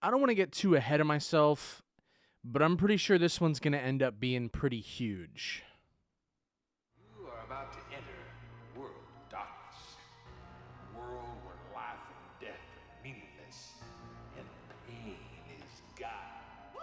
I don't want to get too ahead of myself, but I'm pretty sure this one's going to end up being pretty huge. You are about to enter a world of darkness. A world where life and death are meaningless, and pain is God. Woo!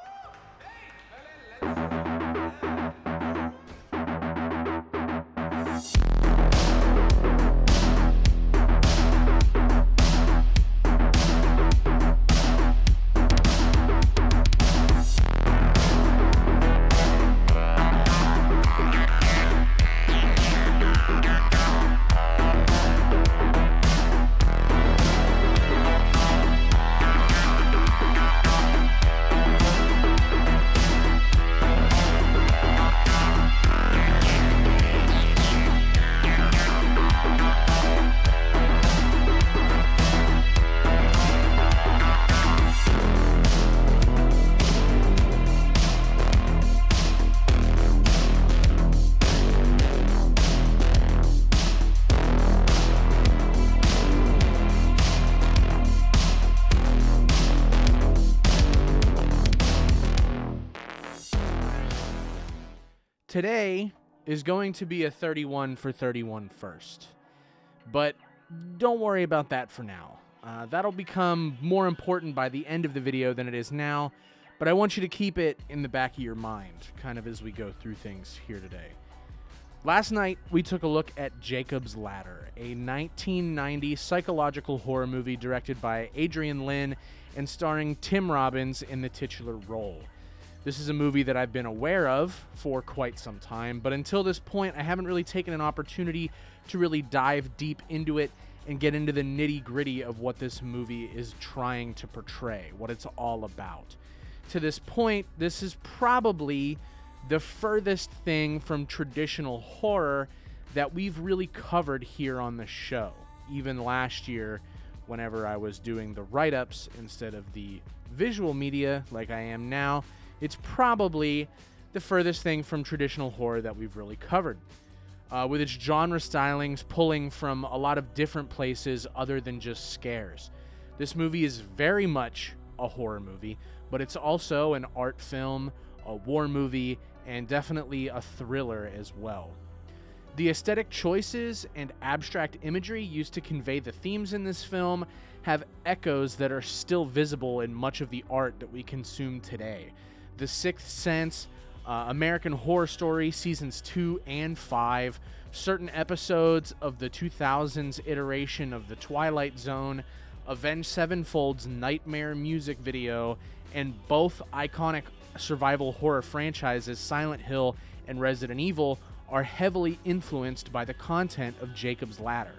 Today is going to be a 31 for 31 first, but don't worry about that for now. That'll become more important by the end of the video than it is now, but I want you to keep it in the back of your mind, kind of as we go through things here today. Last night, we took a look at Jacob's Ladder, a 1990 psychological horror movie directed by Adrian Lyne and starring Tim Robbins in the titular role. This is a movie that I've been aware of for quite some time, but until this point, I haven't really taken an opportunity to really dive deep into it and get into the nitty-gritty of what this movie is trying to portray, what it's all about. To this point, this is probably the furthest thing from traditional horror that we've really covered here on the show. Even last year, whenever I was doing the write-ups instead of the visual media like I am now, it's probably the furthest thing from traditional horror that we've really covered. With its genre stylings pulling from a lot of different places other than just scares. This movie is very much a horror movie, but it's also an art film, a war movie, and definitely a thriller as well. The aesthetic choices and abstract imagery used to convey the themes in this film have echoes that are still visible in much of the art that we consume today. The Sixth Sense, American Horror Story Seasons 2 and 5, certain episodes of the 2000s iteration of The Twilight Zone, Avenged Sevenfold's Nightmare music video, and both iconic survival horror franchises Silent Hill and Resident Evil are heavily influenced by the content of Jacob's Ladder.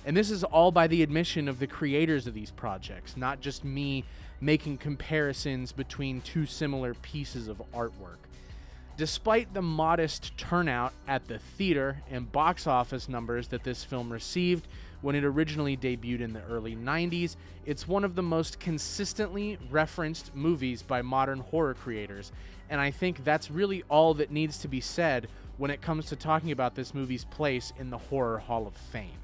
And this is all by the admission of the creators of these projects, not just me making comparisons between two similar pieces of artwork. Despite the modest turnout at the theater and box office numbers that this film received when it originally debuted in the early 90s, it's one of the most consistently referenced movies by modern horror creators, and I think that's really all that needs to be said when it comes to talking about this movie's place in the Horror Hall of Fame.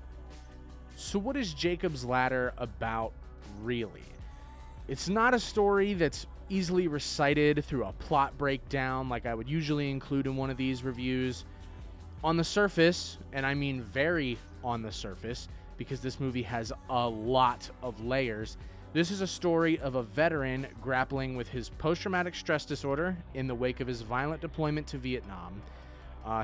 So what is Jacob's Ladder about, really? It's not a story that's easily recited through a plot breakdown like I would usually include in one of these reviews. On the surface, and I mean very on the surface, because this movie has a lot of layers, this is a story of a veteran grappling with his post-traumatic stress disorder in the wake of his violent deployment to Vietnam,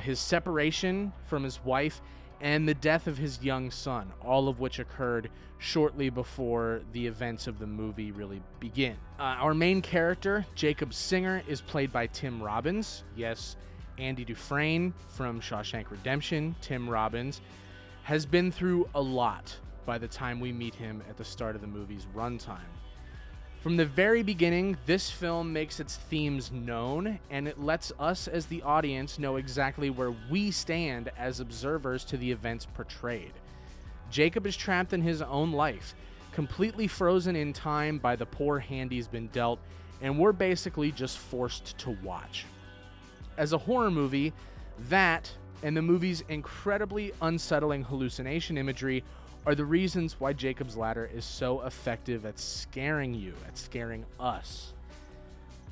his separation from his wife, and the death of his young son, all of which occurred shortly before the events of the movie really begin. Our main character, Jacob Singer, is played by Tim Robbins. Yes, Andy Dufresne from Shawshank Redemption, Tim Robbins, has been through a lot by the time we meet him at the start of the movie's runtime. From the very beginning, this film makes its themes known, and it lets us as the audience know exactly where we stand as observers to the events portrayed. Jacob is trapped in his own life, completely frozen in time by the poor hand he's been dealt, and we're basically just forced to watch. As a horror movie, that and the movie's incredibly unsettling hallucination imagery are the reasons why Jacob's Ladder is so effective at scaring you, at scaring us.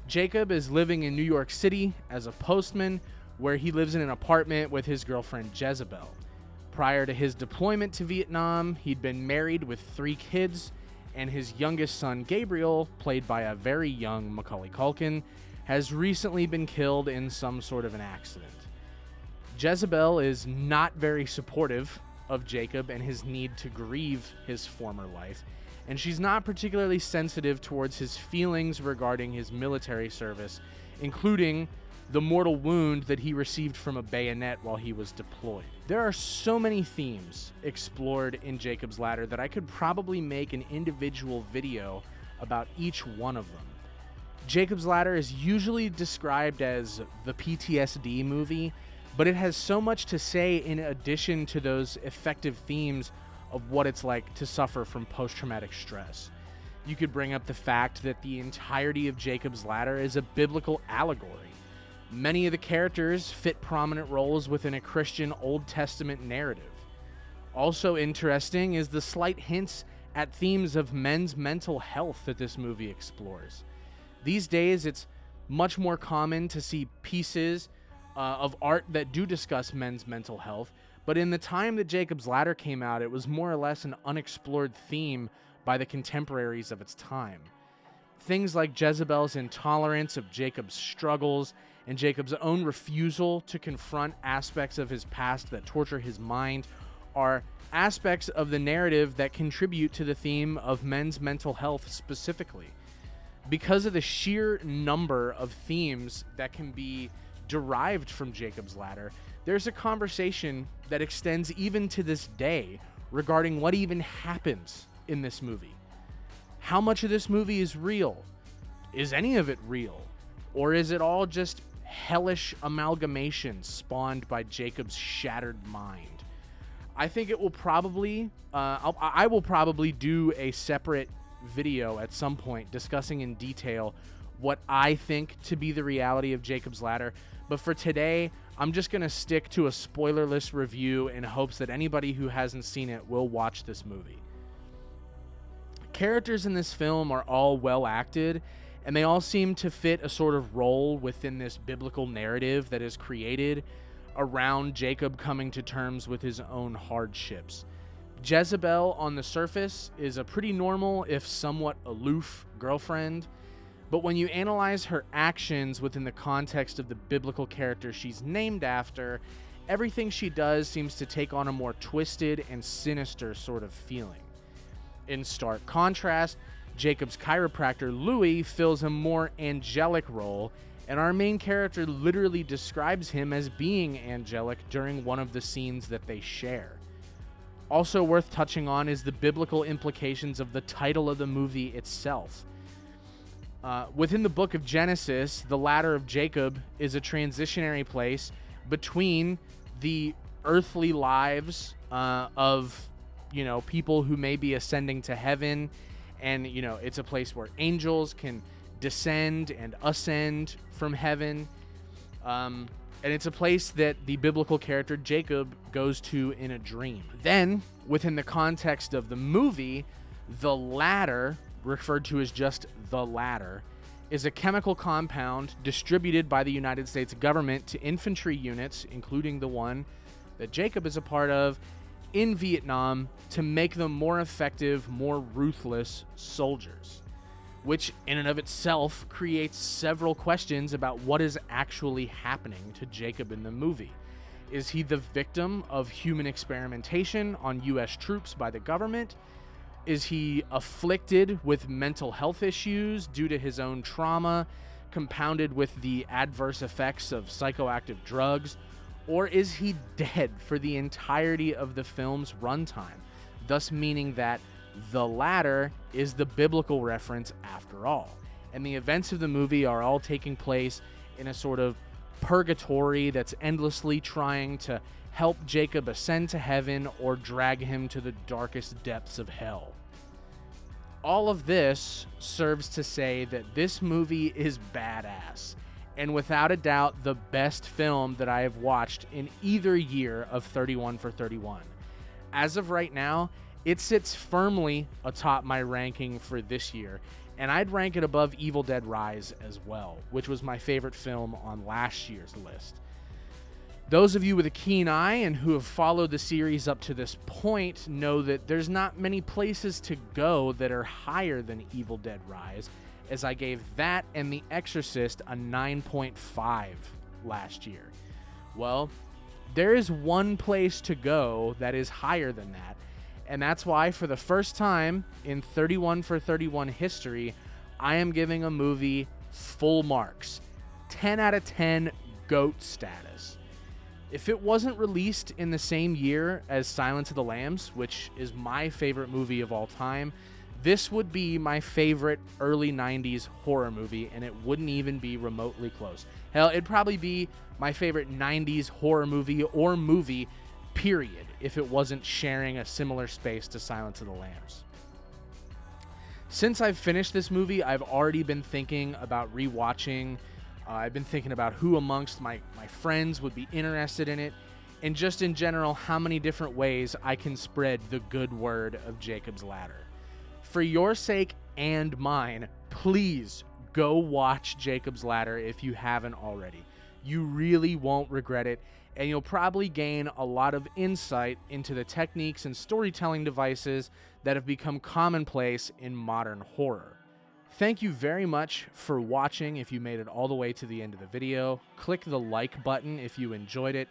Jacob is living in New York City as a postman, where he lives in an apartment with his girlfriend Jezebel. Prior to his deployment to Vietnam, he'd been married with 3 kids, and his youngest son, Gabriel, played by a very young Macaulay Culkin, has recently been killed in some sort of an accident. Jezebel is not very supportive of Jacob and his need to grieve his former life, and she's not particularly sensitive towards his feelings regarding his military service, including the mortal wound that he received from a bayonet while he was deployed. There are so many themes explored in Jacob's Ladder that I could probably make an individual video about each one of them. Jacob's Ladder is usually described as the PTSD movie, but it has so much to say in addition to those effective themes of what it's like to suffer from post-traumatic stress. You could bring up the fact that the entirety of Jacob's Ladder is a biblical allegory. Many of the characters fit prominent roles within a Christian Old Testament narrative. Also interesting is the slight hints at themes of men's mental health that this movie explores. These days, it's much more common to see pieces of art that do discuss men's mental health, but in the time that Jacob's Ladder came out, it was more or less an unexplored theme by the contemporaries of its time. Things like Jezebel's intolerance of Jacob's struggles and Jacob's own refusal to confront aspects of his past that torture his mind are aspects of the narrative that contribute to the theme of men's mental health specifically. Because of the sheer number of themes that can be derived from Jacob's Ladder, there's a conversation that extends even to this day regarding what even happens in this movie. How much of this movie is real? Is any of it real? Or is it all just hellish amalgamation spawned by Jacob's shattered mind? I think it will probably, I will probably do a separate video at some point discussing in detail what I think to be the reality of Jacob's Ladder. But for today, I'm just going to stick to a spoilerless review in hopes that anybody who hasn't seen it will watch this movie. Characters in this film are all well acted, and they all seem to fit a sort of role within this biblical narrative that is created around Jacob coming to terms with his own hardships. Jezebel, on the surface, is a pretty normal, if somewhat aloof, girlfriend, but when you analyze her actions within the context of the biblical character she's named after, everything she does seems to take on a more twisted and sinister sort of feeling. In stark contrast, Jacob's chiropractor Louis fills a more angelic role, and our main character literally describes him as being angelic during one of the scenes that they share. Also worth touching on is the biblical implications of the title of the movie itself. Within the book of Genesis, the ladder of Jacob is a transitionary place between the earthly lives of people who may be ascending to heaven, and it's a place where angels can descend and ascend from heaven, and it's a place that the biblical character Jacob goes to in a dream. Then, within the context of the movie, the ladder, referred to as just the ladder, is a chemical compound distributed by the United States government to infantry units, including the one that Jacob is a part of, in Vietnam, to make them more effective, more ruthless soldiers, which in and of itself creates several questions about what is actually happening to Jacob in the movie. Is he the victim of human experimentation on U.S. troops by the government? Is he afflicted with mental health issues due to his own trauma, compounded with the adverse effects of psychoactive drugs? Or is he dead for the entirety of the film's runtime, thus meaning that the ladder is the biblical reference after all, and the events of the movie are all taking place in a sort of purgatory that's endlessly trying to help Jacob ascend to heaven or drag him to the darkest depths of hell. All of this serves to say that this movie is badass, and without a doubt the best film that I have watched in either year of 31 for 31. As of right now, It sits firmly atop my ranking for this year, and I'd rank it above Evil Dead Rise as well, which was my favorite film on last year's list. Those of you with a keen eye and who have followed the series up to this point know that there's not many places to go that are higher than Evil Dead Rise, as I gave that and The Exorcist a 9.5 last year. Well, there is one place to go that is higher than that, and that's why for the first time in 31 for 31 history, I am giving a movie full marks. 10 out of 10 GOAT status. If it wasn't released in the same year as Silence of the Lambs, which is my favorite movie of all time, this would be my favorite early 90s horror movie, and it wouldn't even be remotely close. Hell, it'd probably be my favorite 90s horror movie or movie, period, if it wasn't sharing a similar space to Silence of the Lambs. Since I've finished this movie, I've already been thinking about rewatching. I've been thinking about who amongst my friends would be interested in it, and just in general, how many different ways I can spread the good word of Jacob's Ladder. For your sake and mine, please go watch Jacob's Ladder if you haven't already. You really won't regret it, and you'll probably gain a lot of insight into the techniques and storytelling devices that have become commonplace in modern horror. Thank you very much for watching if you made it all the way to the end of the video. Click the like button if you enjoyed it.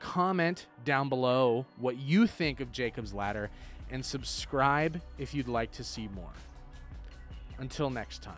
Comment down below what you think of Jacob's Ladder, and subscribe if you'd like to see more. Until next time.